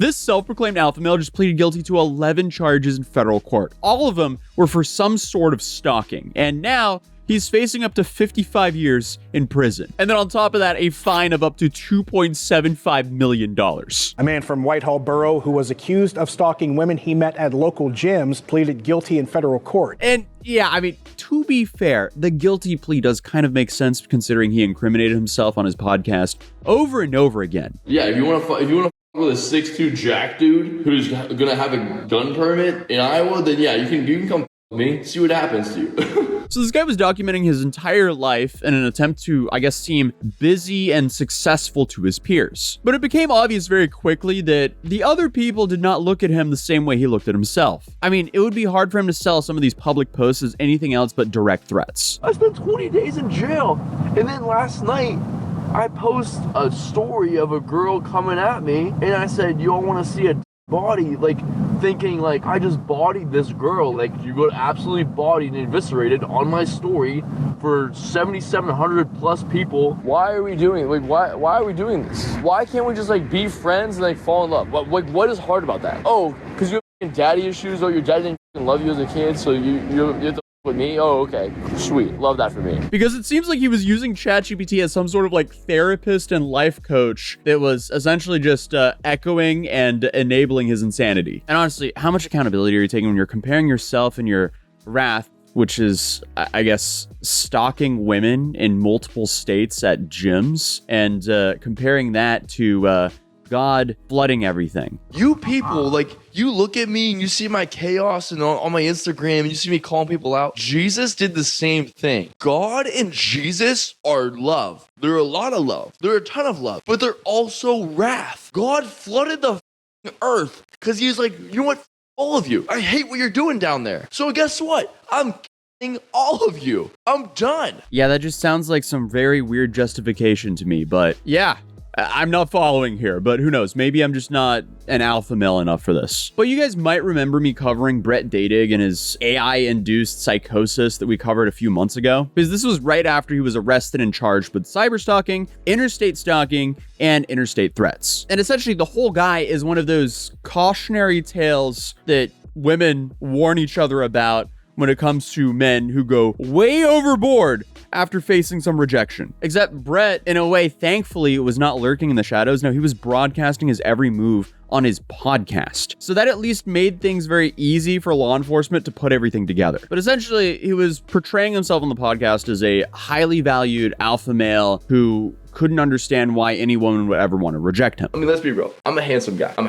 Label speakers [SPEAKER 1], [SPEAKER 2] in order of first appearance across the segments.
[SPEAKER 1] This self-proclaimed alpha male just pleaded guilty to 11 charges in federal court. All of them were for some sort of stalking. And now he's facing up to 55 years in prison. And then on top of that, a fine of up to $2.75 million.
[SPEAKER 2] A man from Whitehall Borough who was accused of stalking women he met at local gyms pleaded guilty in federal court.
[SPEAKER 1] And yeah, I mean, to be fair, the guilty plea does kind of make sense considering he incriminated himself on his podcast over and over again.
[SPEAKER 3] Yeah, if you want to with a 6'2" jack dude who's gonna have a gun permit in Iowa, then yeah, you can come with me, see what happens to you.
[SPEAKER 1] So this guy was documenting his entire life in an attempt to, I guess, seem busy and successful to his peers. But it became obvious very quickly that the other people did not look at him the same way he looked at himself. I mean, it would be hard for him to sell some of these public posts as anything else but direct threats.
[SPEAKER 4] I spent 20 days in jail, and then last night, I post a story of a girl coming at me, and I said, "You all want to see a body?" Like, thinking like I just bodied this girl. Like, you got absolutely bodied and eviscerated on my story for 7,700 plus people. Why are we doing it? Like, why are we doing this? Why can't we just like be friends and like fall in love? What is hard about that? Oh, because you have daddy issues. Oh, your dad didn't love you as a kid, so you have to with me? Oh, okay. Sweet. Love that for me.
[SPEAKER 1] Because it seems like he was using ChatGPT as some sort of like therapist and life coach that was essentially just echoing and enabling his insanity. And honestly, how much accountability are you taking when you're comparing yourself and your wrath, which is, I guess, stalking women in multiple states at gyms, and comparing that to God flooding everything?
[SPEAKER 4] You people, like, you look at me and you see my chaos and on my Instagram and you see me calling people out. Jesus did the same thing. God and Jesus are love. They're a lot of love. They're a ton of love, but they're also wrath. God flooded the earth because he's like, you know what? All of you. I hate what you're doing down there. So guess what? I'm killing all of you. I'm done.
[SPEAKER 1] Yeah, that just sounds like some very weird justification to me, but yeah. I'm not following here, but who knows? Maybe I'm just not an alpha male enough for this. But you guys might remember me covering Brett Dadig and his AI-induced psychosis that we covered a few months ago, because this was right after he was arrested and charged with cyber stalking, interstate stalking, and interstate threats. And essentially, the whole guy is one of those cautionary tales that women warn each other about when it comes to men who go way overboard after facing some rejection. Except Brett, in a way, thankfully, was not lurking in the shadows. No, he was broadcasting his every move on his podcast. So that at least made things very easy for law enforcement to put everything together. But essentially, he was portraying himself on the podcast as a highly valued alpha male who couldn't understand why any woman would ever want to reject him.
[SPEAKER 3] I mean, let's be real. I'm a handsome guy. I'm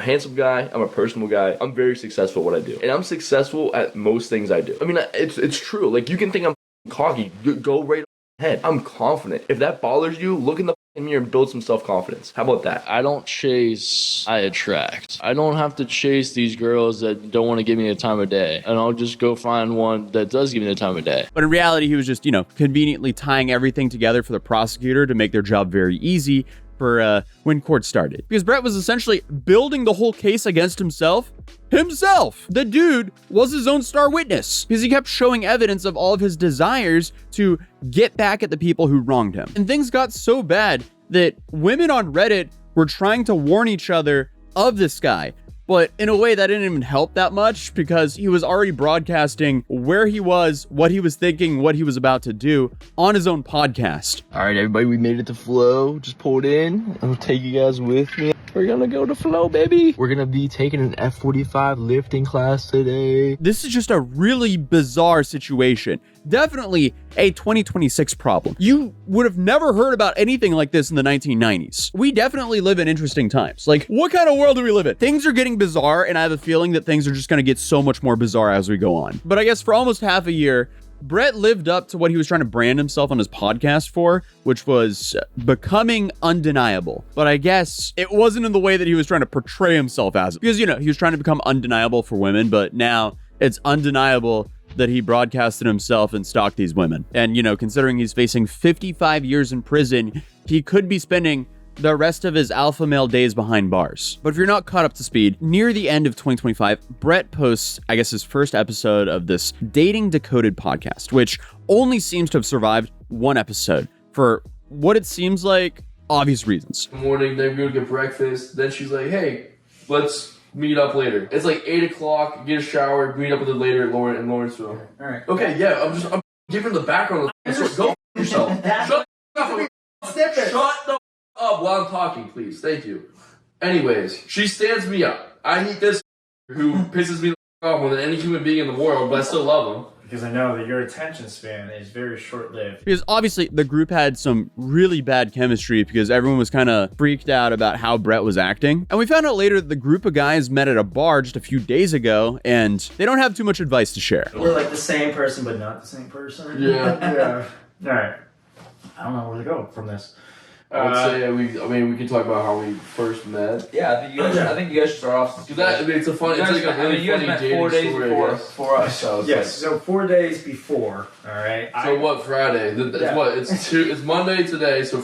[SPEAKER 3] a personable guy. I'm very successful at what I do. And I'm successful at most things I do. I mean, it's true. Like, you can think I'm cocky. Go right ahead. I'm confident. If that bothers you, look in the mirror and build some self-confidence. How about that?
[SPEAKER 4] I don't chase, I attract. I don't have to chase these girls that don't want to give me the time of day. And I'll just go find one that does give me the time of day.
[SPEAKER 1] But in reality, he was just, conveniently tying everything together for the prosecutor to make their job very easy for when court started. Because Brett was essentially building the whole case against himself. The dude was his own star witness because he kept showing evidence of all of his desires to get back at the people who wronged him. And things got so bad that women on Reddit were trying to warn each other of this guy. But in a way, that didn't even help that much because he was already broadcasting where he was, what he was thinking, what he was about to do on his own podcast.
[SPEAKER 4] All right, everybody, we made it to Flow. Just pulled in. I'm gonna take you guys with me. We're gonna go to Flow, baby. We're gonna be taking an F45 lifting class today.
[SPEAKER 1] This is just a really bizarre situation. Definitely a 2026 problem. You would have never heard about anything like this in the 1990s. We definitely live in interesting times. Like, what kind of world do we live in? Things are getting bizarre, and I have a feeling that things are just gonna get so much more bizarre as we go on. But I guess for almost half a year, Brett lived up to what he was trying to brand himself on his podcast for, which was becoming undeniable. But I guess it wasn't in the way that he was trying to portray himself as. Because, he was trying to become undeniable for women, but now it's undeniable that he broadcasted himself and stalked these women. And, considering he's facing 55 years in prison, he could be spending the rest of his alpha male days behind bars. But if you're not caught up to speed, near the end of 2025, Brett posts, I guess, his first episode of this Dating Decoded podcast, which only seems to have survived one episode for what it seems like obvious reasons.
[SPEAKER 3] Good morning, then we go to get breakfast. Then she's like, hey, let's meet up later. It's like 8 o'clock, get a shower, meet up with her later in Lawrenceville.
[SPEAKER 5] Alright.
[SPEAKER 3] Okay, yeah, I'm giving the background. So go f- yourself. Shut the up. Shut the up while I'm talking, please. Thank you. Anyways, she stands me up. I need this who pisses me off more than any human being in the world, but I still love him.
[SPEAKER 5] Because I know that your attention span is very short-lived.
[SPEAKER 1] Because obviously the group had some really bad chemistry because everyone was kind of freaked out about how Brett was acting. And we found out later that the group of guys met at a bar just a few days ago, and they don't have too much advice to share.
[SPEAKER 5] We're like the same person, but not the same person.
[SPEAKER 3] Yeah.
[SPEAKER 5] Yeah. Alright. I don't know where to go from this.
[SPEAKER 3] I would say we can talk about how we first met.
[SPEAKER 6] Yeah, I think you guys should start off.
[SPEAKER 3] Because it's a funny, it's like a really
[SPEAKER 6] you guys
[SPEAKER 3] funny
[SPEAKER 6] met
[SPEAKER 3] dating
[SPEAKER 6] 4 days
[SPEAKER 3] story,
[SPEAKER 6] before us, so it's
[SPEAKER 5] Yes, so 4 days before, alright?
[SPEAKER 3] So what, Friday? It's
[SPEAKER 5] Yeah.
[SPEAKER 3] what? It's Monday today, so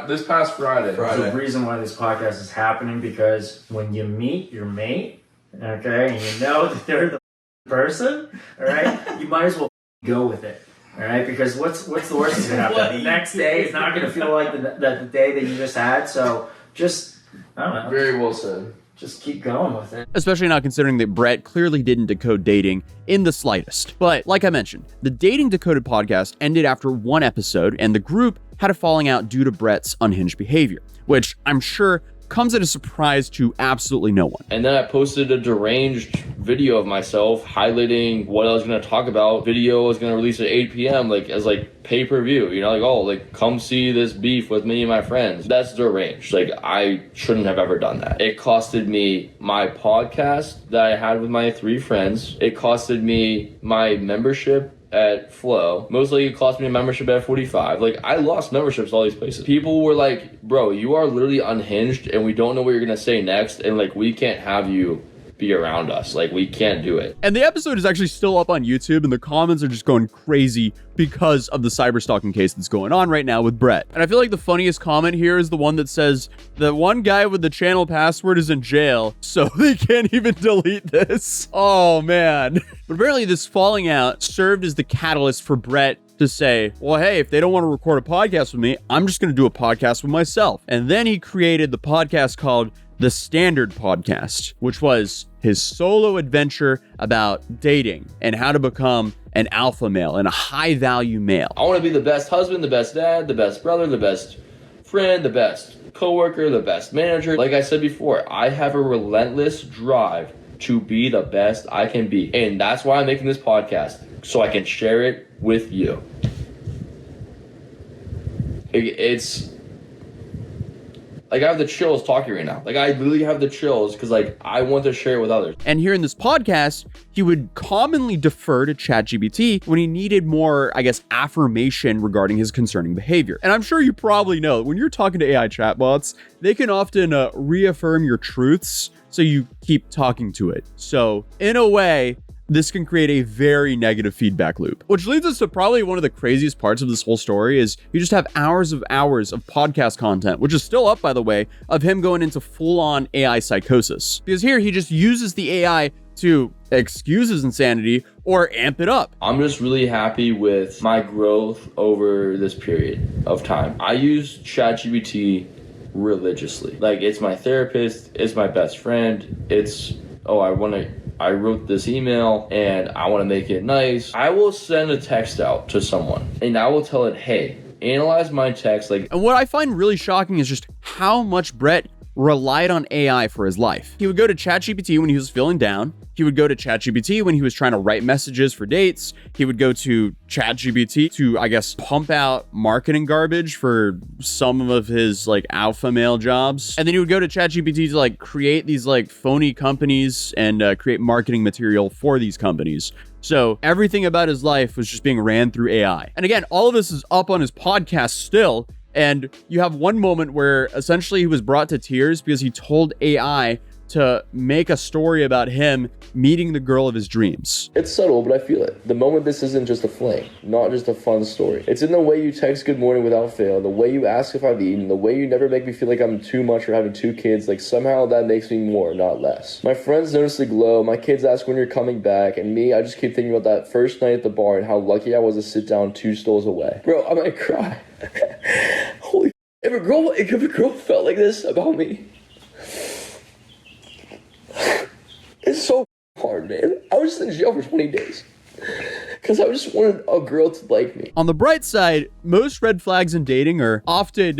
[SPEAKER 3] this past Friday.
[SPEAKER 5] There's a reason why this podcast is happening, because when you meet your mate, okay, and you know that they're the person, alright, you might as well go with it. Alright, because what's the worst that's gonna happen? The next day is not gonna feel like the day that you just had, so just, I don't know.
[SPEAKER 3] Very well said.
[SPEAKER 5] Just keep going with it.
[SPEAKER 1] Especially not considering that Brett clearly didn't decode dating in the slightest. But like I mentioned, the Dating Decoded podcast ended after one episode, and the group had a falling out due to Brett's unhinged behavior, which I'm sure comes as a surprise to absolutely no one.
[SPEAKER 3] And then I posted a deranged video of myself highlighting what I was going to talk about. Video I was going to release at 8 p.m. as pay-per-view, come see this beef with me and my friends. That's deranged. I shouldn't have ever done that. It costed me my podcast that I had with my 3 friends. It costed me my membership at Flow. Mostly it cost me a membership at 45. I lost memberships to all these places. People were like, bro, you are literally unhinged and we don't know what you're gonna say next, and we can't have you be around us. We can't do it.
[SPEAKER 1] And the episode is actually still up on YouTube, and the comments are just going crazy because of the cyberstalking case that's going on right now with Brett. And I feel like the funniest comment here is the one that says, the one guy with the channel password is in jail, so they can't even delete this. Oh, man. But apparently this falling out served as the catalyst for Brett to say, well, hey, if they don't want to record a podcast with me, I'm just going to do a podcast with myself. And then he created the podcast called The Standard Podcast, which was his solo adventure about dating and how to become an alpha male and a high value male.
[SPEAKER 3] I want to be the best husband, the best dad, the best brother, the best friend, the best coworker, the best manager. Like I said before, I have a relentless drive to be the best I can be. And that's why I'm making this podcast, so I can share it with you. It's I have the chills talking right now. I literally have the chills because I want to share it with others.
[SPEAKER 1] And here in this podcast, he would commonly defer to ChatGPT when he needed more, affirmation regarding his concerning behavior. And I'm sure you probably know when you're talking to AI chatbots, they can often reaffirm your truths, so you keep talking to it. So in a way, this can create a very negative feedback loop, which leads us to probably one of the craziest parts of this whole story is you just have hours of podcast content, which is still up, by the way, of him going into full-on AI psychosis. Because here he just uses the AI to excuse his insanity or amp it up.
[SPEAKER 3] I'm just really happy with my growth over this period of time. I use ChatGPT religiously. It's my therapist, it's my best friend, I wrote this email and I want to make it nice. I will send a text out to someone and I will tell it, hey, analyze my text.
[SPEAKER 1] And what I find really shocking is just how much Brett relied on AI for his life. He would go to ChatGPT when he was feeling down. He would go to ChatGPT when he was trying to write messages for dates. He would go to ChatGPT to, pump out marketing garbage for some of his, alpha male jobs. And then he would go to ChatGPT to, create these, phony companies and create marketing material for these companies. So everything about his life was just being ran through AI. And again, all of this is up on his podcast still. And you have one moment where essentially he was brought to tears because he told AI to make a story about him meeting the girl of his dreams.
[SPEAKER 3] It's subtle, but I feel it. The moment this isn't just a fling, not just a fun story. It's in the way you text good morning without fail, the way you ask if I've eaten, the way you never make me feel like I'm too much for having 2 kids, somehow that makes me more, not less. My friends notice the glow, my kids ask when you're coming back, and me, I just keep thinking about that first night at the bar and how lucky I was to sit down 2 stools away. Bro, I might cry. Holy, if a girl felt like this about me, man. I was just in jail for 20 days. Because I just wanted a girl to like me.
[SPEAKER 1] On the bright side, most red flags in dating are often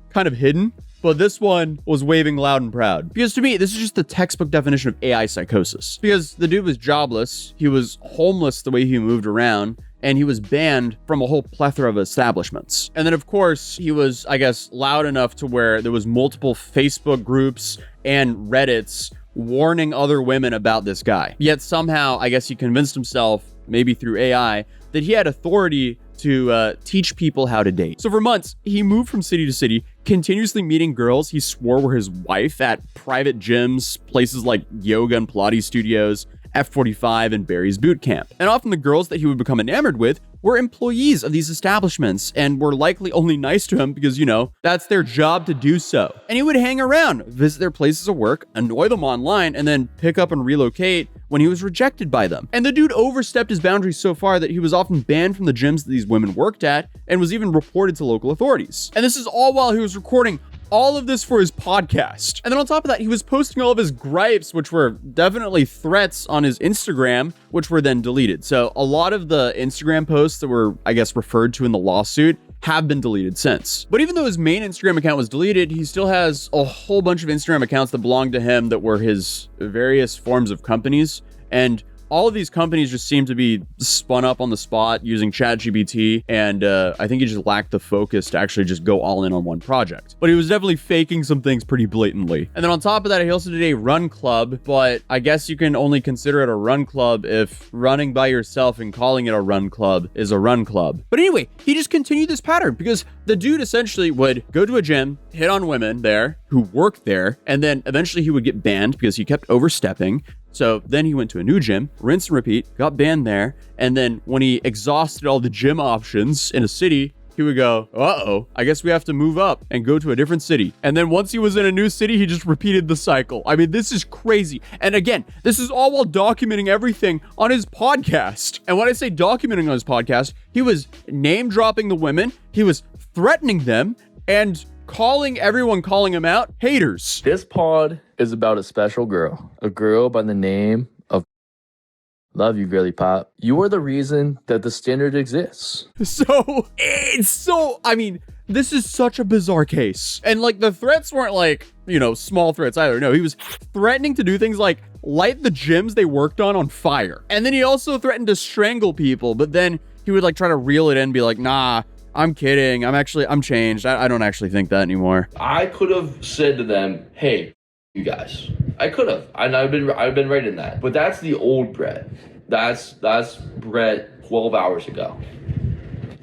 [SPEAKER 1] kind of hidden, but this one was waving loud and proud. Because to me, this is just the textbook definition of AI psychosis. Because the dude was jobless, he was homeless the way he moved around, and he was banned from a whole plethora of establishments. And then, of course, he was, I guess, loud enough to where there was multiple Facebook groups and Reddits warning other women about this guy. Yet somehow, I guess he convinced himself, maybe through AI, that he had authority to teach people how to date. So for months, he moved from city to city, continuously meeting girls he swore were his wife at private gyms, places like yoga and Pilates studios, F45, and Barry's boot camp. And often the girls that he would become enamored with were employees of these establishments and were likely only nice to him because, that's their job to do so. And he would hang around, visit their places of work, annoy them online, and then pick up and relocate when he was rejected by them. And the dude overstepped his boundaries so far that he was often banned from the gyms that these women worked at and was even reported to local authorities. And this is all while he was recording all of this for his podcast. And then on top of that, he was posting all of his gripes, which were definitely threats on his Instagram, which were then deleted. So a lot of the Instagram posts that were, I guess, referred to in the lawsuit have been deleted since. But even though his main Instagram account was deleted, he still has a whole bunch of Instagram accounts that belong to him that were his various forms of companies. And all of these companies just seem to be spun up on the spot using ChatGPT, and I think he just lacked the focus to actually just go all in on one project. But he was definitely faking some things pretty blatantly. And then on top of that, he also did a run club, but I guess you can only consider it a run club if running by yourself and calling it a run club is a run club. But anyway, he just continued this pattern because the dude essentially would go to a gym, hit on women there who worked there, and then eventually he would get banned because he kept overstepping. So then he went to a new gym, rinse and repeat, got banned there. And then when he exhausted all the gym options in a city, he would go, uh-oh, I guess we have to move up and go to a different city. And then once he was in a new city, he just repeated the cycle. I mean, this is crazy. And again, this is all while documenting everything on his podcast. And when I say documenting on his podcast, he was name dropping the women, he was threatening them, and calling everyone calling him out haters.
[SPEAKER 4] This pod is about a special girl. A girl by the name of Love You, Girly Pop. You are the reason that the standard exists.
[SPEAKER 1] I mean, this is such a bizarre case. And like the threats weren't like, small threats either. No, he was threatening to do things like light the gyms they worked on fire. And then he also threatened to strangle people, but then he would like try to reel it in and be like, nah, I'm kidding. I'm changed. I don't actually think that anymore.
[SPEAKER 3] I could have said to them, hey, you guys. I could have. I've been right in that. But that's the old Brett. That's Brett 12 hours ago.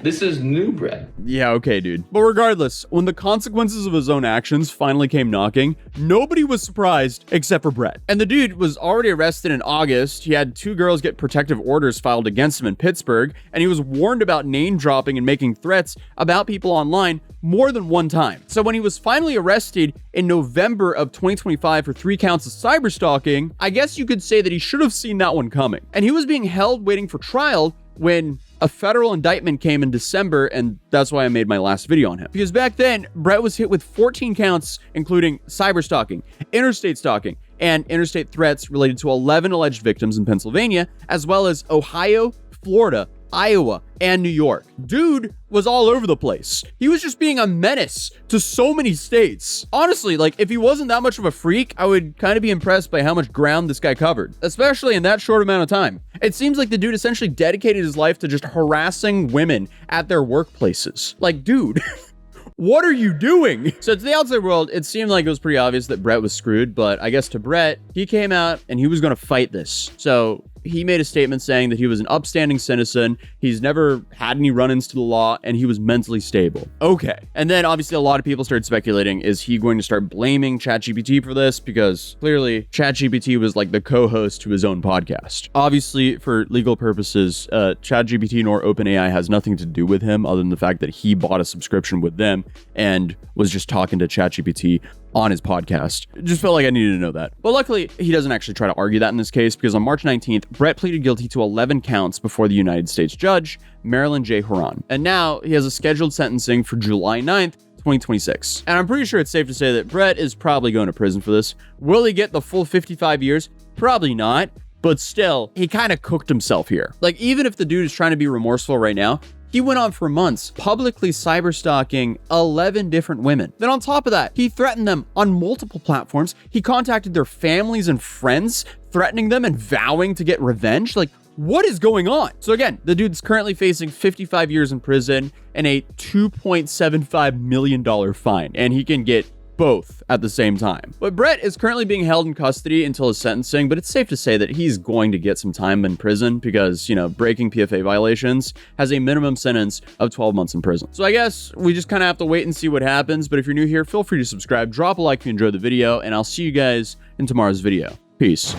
[SPEAKER 3] This is new Brett.
[SPEAKER 1] Yeah, okay, dude. But regardless, when the consequences of his own actions finally came knocking, nobody was surprised except for Brett. And the dude was already arrested in August. He had 2 girls get protective orders filed against him in Pittsburgh, and he was warned about name dropping and making threats about people online more than one time. So when he was finally arrested in November of 2025 for 3 counts of cyberstalking, I guess you could say that he should have seen that one coming. And he was being held waiting for trial when a federal indictment came in December, and that's why I made my last video on him. Because back then, Brett was hit with 14 counts, including cyberstalking, interstate stalking, and interstate threats related to 11 alleged victims in Pennsylvania, as well as Ohio, Florida, Iowa, and New York. Dude was all over the place. He was just being a menace to so many states. Honestly, like, if he wasn't that much of a freak, I would kind of be impressed by how much ground this guy covered, especially in that short amount of time. It seems like the dude essentially dedicated his life to just harassing women at their workplaces. Like, dude, what are you doing? So to the outside world, it seemed like it was pretty obvious that Brett was screwed, but I guess to Brett, he came out and he was going to fight this. So he made a statement saying that he was an upstanding citizen, he's never had any run-ins to the law, and he was mentally stable. Okay. And then obviously a lot of people started speculating, is he going to start blaming ChatGPT for this? Because clearly ChatGPT was like the co-host to his own podcast. Obviously, for legal purposes, ChatGPT nor OpenAI has nothing to do with him other than the fact that he bought a subscription with them and was just talking to ChatGPT on his podcast. Just felt like I needed to know that. But luckily, he doesn't actually try to argue that in this case, because on March 19th, Brett pleaded guilty to 11 counts before the United States judge, Marilyn J. Horan. And now he has a scheduled sentencing for July 9th, 2026. And I'm pretty sure it's safe to say that Brett is probably going to prison for this. Will he get the full 55 years? Probably not. But still, he kind of cooked himself here. Like, even if the dude is trying to be remorseful right now, he went on for months publicly cyberstalking 11 different women. Then on top of that, he threatened them on multiple platforms. He contacted their families and friends, threatening them and vowing to get revenge. Like, what is going on? So again, the dude's currently facing 55 years in prison and a $2.75 million fine, and he can get both at the same time. But Brett is currently being held in custody until his sentencing, but it's safe to say that he's going to get some time in prison because, you know, breaking PFA violations has a minimum sentence of 12 months in prison. So I guess we just kind of have to wait and see what happens. But if you're new here, feel free to subscribe, drop a like if you enjoyed the video, and I'll see you guys in tomorrow's video. Peace.